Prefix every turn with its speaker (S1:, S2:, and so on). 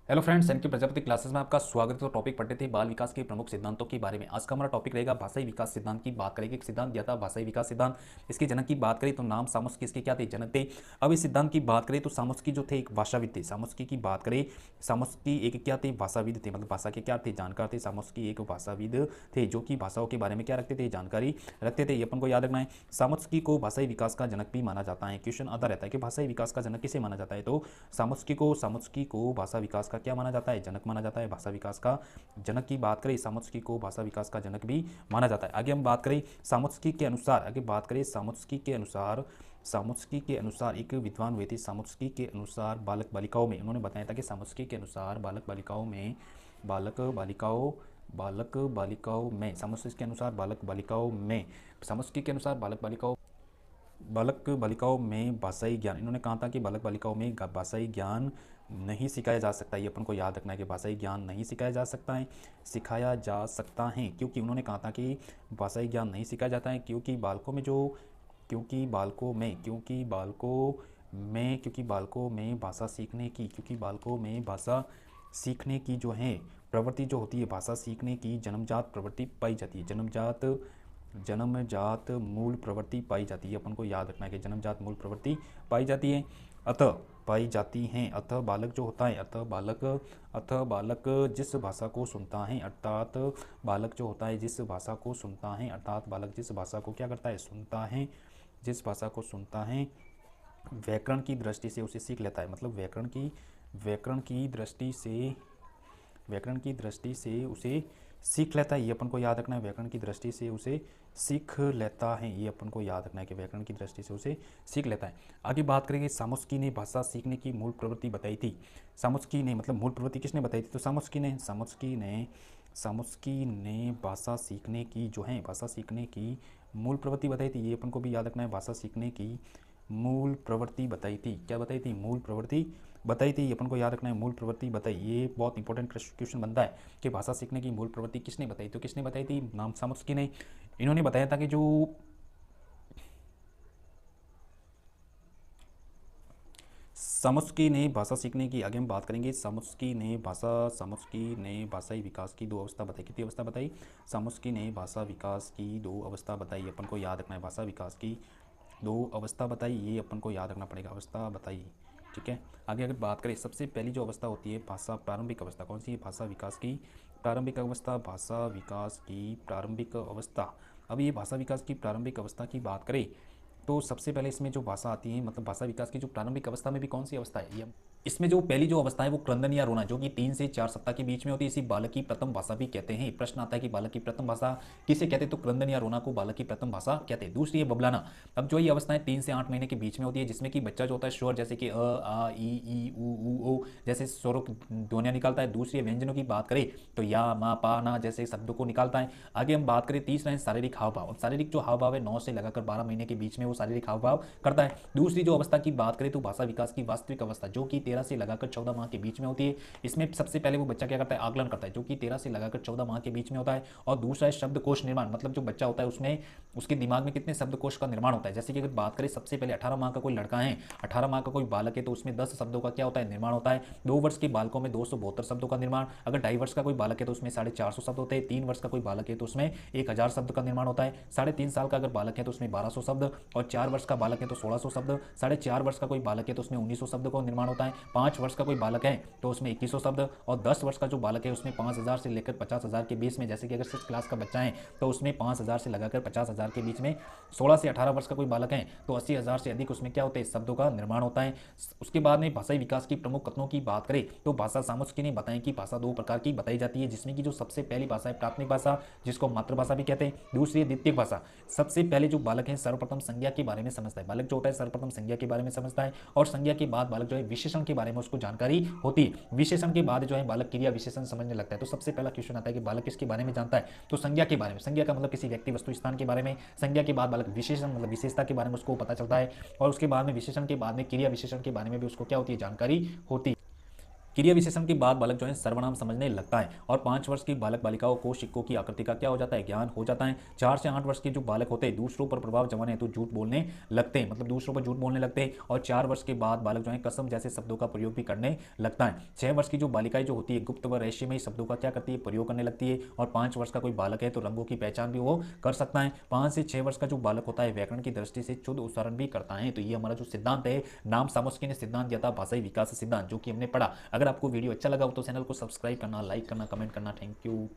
S1: Hello friends, NK Prajapati classes में आपका स्वागत है। तो टॉपिक पढ़ते थे बाल विकास के प्रमुख सिद्धांतों के बारे में। आज का हमारा टॉपिक रहेगा भाषाई विकास सिद्धांत की बात करेंगे। एक सिद्धांत दिया था भाषाई विकास सिद्धांत। इसके जनक की बात करें तो नाम सामुस्की इसके क्या थे, जनक थे। अब इस सिद्धांत की बात करें तो सामुस्की जो थे एक भाषाविद थे। सामुस्की की बात करें, सामुस्की एक क्या थे, भाषाविद थे, मतलब भाषा के क्या थे, जानकार थे। सामुस्की एक भाषाविद थे जो कि भाषाओं के बारे में क्या रखते थे, जानकारी रखते थे। ये अपन को याद रखना है। सामुस्की को भाषाई विकास का जनक भी माना जाता है। क्वेश्चन आता रहता है कि भाषाई विकास का जनक किसे माना जाता है, तो सामुस्की को भाषा विकास का क्या माना जाता है, जनक माना जाता है। भाषा विकास का जनक की बात करें, सामुस्की को भाषा विकास का जनक भी माना जाता है। आगे हम बात करें सामुस्की के अनुसार, सामुस्की के अनुसार एक विद्वान हुए थे। सामुस्की के अनुसार बालक बालिकाओं में, उन्होंने बताया था कि सामुस्की के अनुसार बालक बालिकाओं में सामुस्की के अनुसार बालक बालिकाओं में भाषाई ज्ञान, इन्होंने कहा था कि बालक बालिकाओं में भाषाई ज्ञान नहीं सिखाया जा सकता। ये अपन को याद रखना है कि भाषाई ज्ञान नहीं सिखाया जा सकता है, सिखाया जा सकता है। क्योंकि उन्होंने कहा था कि भाषाई ज्ञान नहीं सिखाया जाता है क्योंकि भाषा सीखने की जो है प्रवृत्ति जो होती है, भाषा सीखने की जन्मजात प्रवृत्ति पाई जाती है। जन्मजात मूल प्रवृत्ति पाई जाती है। अपन को याद रखना है कि जन्मजात मूल प्रवृत्ति पाई जाती है, अतः बालक जो होता है, अतः बालक जिस भाषा को सुनता है, अर्थात बालक जिस भाषा को क्या करता है, सुनता है, जिस भाषा को सुनता है, व्याकरण की दृष्टि से उसे सीख लेता है। मतलब व्याकरण की दृष्टि से उसे सीख लेता है। ये अपन को याद रखना है, व्याकरण की दृष्टि से उसे सीख लेता है। ये अपन को याद रखना है कि व्याकरण की दृष्टि से उसे सीख लेता है। आगे बात करेंगे, सामुस्की ने भाषा सीखने की मूल प्रवृत्ति बताई थी। सामुस्की ने मतलब मूल प्रवृत्ति किसने बताई थी, तो सामुस्की ने भाषा सीखने की मूल प्रवृत्ति बताई थी। ये अपन को भी याद रखना है, भाषा सीखने की मूल प्रवृत्ति बताई थी। क्या बताई थी, मूल प्रवृत्ति बताई थी। अपन को याद रखना है, मूल प्रवृत्ति बताई। ये बहुत इंपॉर्टेंट क्वेश्चन बनता है कि भाषा सीखने की मूल प्रवृत्ति किसने बताई, तो किसने बताई थी, नाम सामुस्की ने। इन्होंने बताया था कि जो सामुस्की ने भाषा सीखने की, आगे हम बात करेंगे, सामुस्की ने भाषाई विकास की दो अवस्था बताई। कितनी अवस्था बताई, सामुस्की ने भाषा विकास की दो अवस्था बताई। अपन को याद रखना है, भाषा विकास की दो अवस्था बताई। ये अपन को याद रखना पड़ेगा, अवस्था बताई, ठीक है। आगे अगर बात करें, सबसे पहली जो अवस्था होती है भाषा प्रारंभिक अवस्था, कौन सी है, भाषा विकास की प्रारंभिक अवस्था। अब ये भाषा विकास की प्रारंभिक अवस्था की बात करें तो सबसे पहले इसमें जो भाषा आती है, मतलब भाषा विकास की जो प्रारंभिक अवस्था में भी कौन सी अवस्था है, ये इसमें जो पहली जो अवस्था है वो क्रंदन या रोना, जो कि 3 से 4 सप्ताह के बीच में होती है। इसी बालक की प्रथम भाषा भी कहते हैं। प्रश्न आता है कि बालक की प्रथम भाषा किसे कहते हैं, तो क्रंदन या रोना को बालक की प्रथम भाषा कहते हैं। दूसरी है बबलाना। अब जो ये अवस्थाएं 3 से 8 महीने के बीच में होती है, जिसमें कि बच्चा जो होता है स्वर जैसे कि अ आ ई उ ऊ ओ जैसे स्वरों की ध्वनियां निकालता है। दूसरी व्यंजनों की बात करें तो या मा पा ना जैसे शब्दों को निकालता है। आगे हम बात करें, तीसरा है शारीरिक हाव भाव। शारीरिक जो हाव भाव है 9 से लगाकर 12 महीने के बीच में वो शारीरिक हाव भाव करता है। दूसरी जो अवस्था की बात करें तो भाषा विकास की वास्तविक अवस्था, जो कि 13 से लगाकर 14 माह के बीच में होती है। इसमें सबसे पहले वो बच्चा क्या करता है, आकलन करता है, जो कि 13 से लगाकर 14 माह के बीच में होता है। और दूसरा है शब्दकोश निर्माण, मतलब जो बच्चा होता है उसमें उसके दिमाग में कितने शब्दकोश का निर्माण होता है। जैसे कि अगर बात करें, सबसे पहले 18 माह का कोई लड़का है, 18 माह का कोई बालक है, तो उसमें 10 शब्दों का क्या होता है, निर्माण होता है। 2 वर्ष के बालकों में 272 शब्दों का निर्माण। अगर 2.5 वर्ष का कोई बालक है तो उसमें 450 शब्द होते हैं। 3 वर्ष का कोई बालक है तो उसमें 1000 शब्द का निर्माण होता है। 3.5 साल का अगर बालक है तो उसमें 1200 शब्द, और 4 वर्ष का बालक है तो 1600 शब्द। 4.5 वर्ष का कोई बालक है तो उसमें 1900 शब्द का निर्माण होता है। 5 वर्ष का कोई बालक है तो उसमें 2100 शब्द, और 10 वर्ष का जो बालक है उसमें 5000 से लेकर 50,000 के बीच में। जैसे कि अगर 6 क्लास का बच्चा है तो उसमें 5000 से लगाकर 50,000 के बीच में। 16 से 18 वर्ष का कोई बालक है तो 80,000 से अधिक उसमें क्या होता है, शब्दों का निर्माण होता है। उसके बाद में भाषाई विकास की प्रमुख कथनों की बात करें तो भाषा सामुस्की ने बताया कि भाषा 2 प्रकार की बताई जाती है, जिसमें कि जो सबसे पहली भाषा है प्राथमिक भाषा, जिसको मातृभाषा भी कहते हैं। दूसरी है द्वितीयक भाषा। सबसे पहले जो बालक है सर्वप्रथम संज्ञा के बारे में समझता है। बालक जो होता है सर्वप्रथम संज्ञा के बारे में समझता है, और संज्ञा के बाद बालक जो है विशेषण के बारे में उसको जानकारी होती है। विशेषण के बाद जो है बालक क्रिया विशेषण समझने लगता है। तो सबसे पहला क्वेश्चन आता है कि बालक किसके बारे में जानता है, तो संज्ञा के बारे में। संज्ञा का मतलब किसी व्यक्ति वस्तु स्थान के बारे में। संज्ञा के बाद बालक विशेषण मतलब विशेषता के बारे में उसको पता चलता है, और उसके बाद में विशेषण के बाद में क्रिया विशेषण के बारे में भी उसको क्या होती है, जानकारी होती है। क्रिया विशेषण के बाद बालक जो है सर्वनाम समझने लगता है। और 5 वर्ष की बालक बालिकाओं को सिक्कों की आकृति का क्या हो जाता है, ज्ञान हो जाता है। 4 से 8 वर्ष के जो बालक होते हैं दूसरों पर प्रभाव जमाने हेतु झूठ बोलने लगते हैं, मतलब दूसरों पर झूठ बोलने लगते हैं। और 4 वर्ष के बाद बालक जो है कसम जैसे शब्दों का प्रयोग भी करने लगता है। 6 वर्ष की जो बालिकाएं जो होती है गुप्त व रहस्यमय शब्दों का क्या करती है, प्रयोग करने लगती है। और 5 वर्ष का कोई बालक है तो रंगों की पहचान भी वो कर सकता है। 5 से 6 वर्ष का जो बालक होता है व्याकरण की दृष्टि से शुद्ध उच्चारण भी करता है। तो ये हमारा जो सिद्धांत है, नाम सामुस्की ने सिद्धांत दिया था भाषाई विकास सिद्धांत, जो कि हमने पढ़ा। अगर आपको वीडियो अच्छा लगा हो तो चैनल को सब्सक्राइब करना, लाइक करना, कमेंट करना। Thank you.